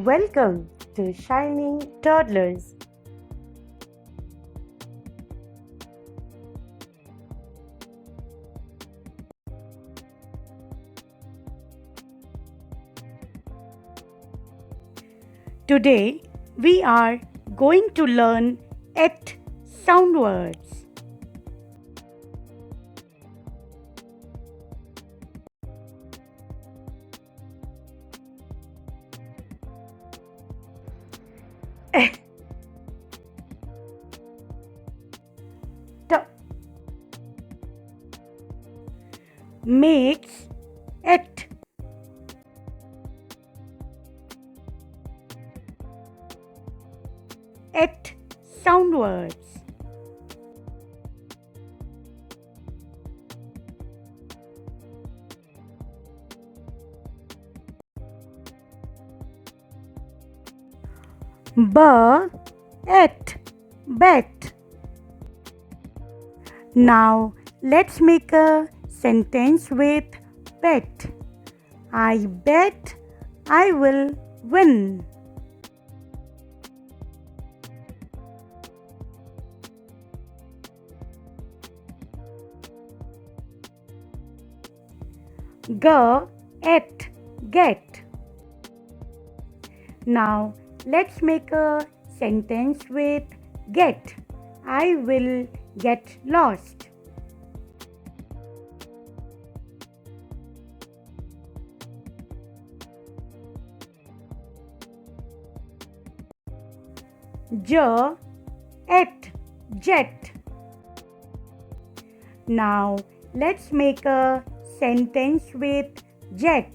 Welcome to Shining Toddlers. Today we are going to learn 8 sound words. T makes it. Eight sound words. Bet. Now let's make a sentence with bet. I bet I will win. Get. Now let's make a sentence with get. I will get lost. Jet. Now let's make a sentence with jet.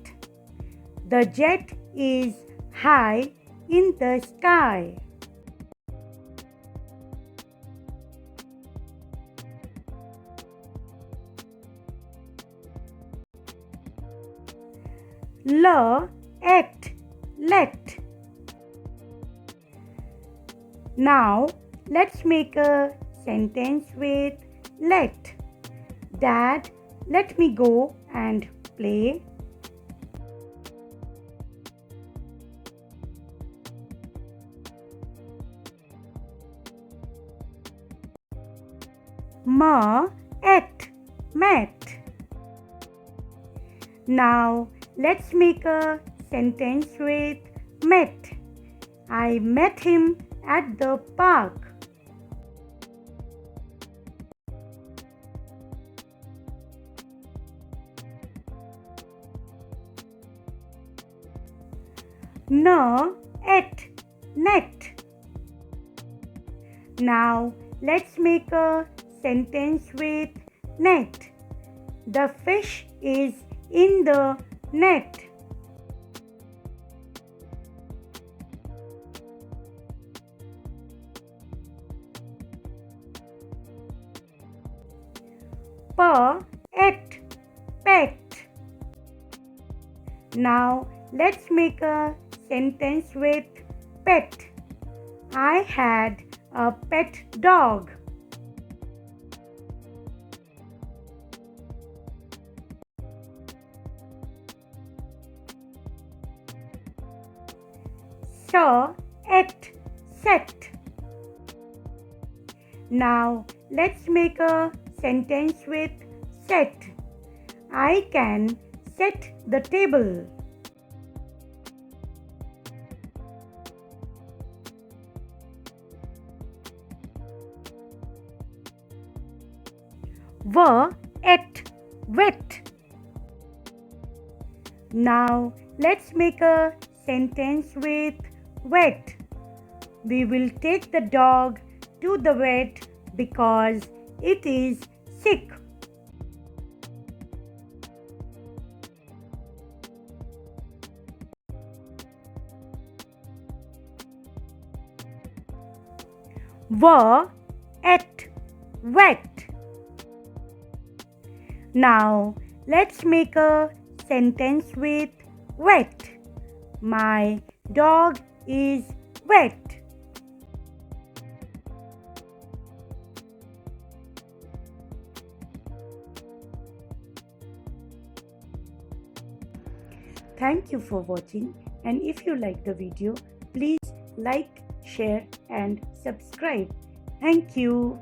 The jet is high in the sky. Let. Now let's make a sentence with let. Dad, let me go and play. Met. Now let's make a sentence with met. I met him at the park. Net. Now let's make a sentence with net. The fish is in the net. Pet. Now let's make a sentence with pet. I had a pet dog. Set. Now let's make a sentence with set. I can set the table. Wet. Now let's make a sentence with wet. We will take the dog to the vet because it is sick. Wet. Now let's make a sentence with wet. My dog is wet. Thank you for watching. And if you like the video, please like, share and subscribe. Thank you.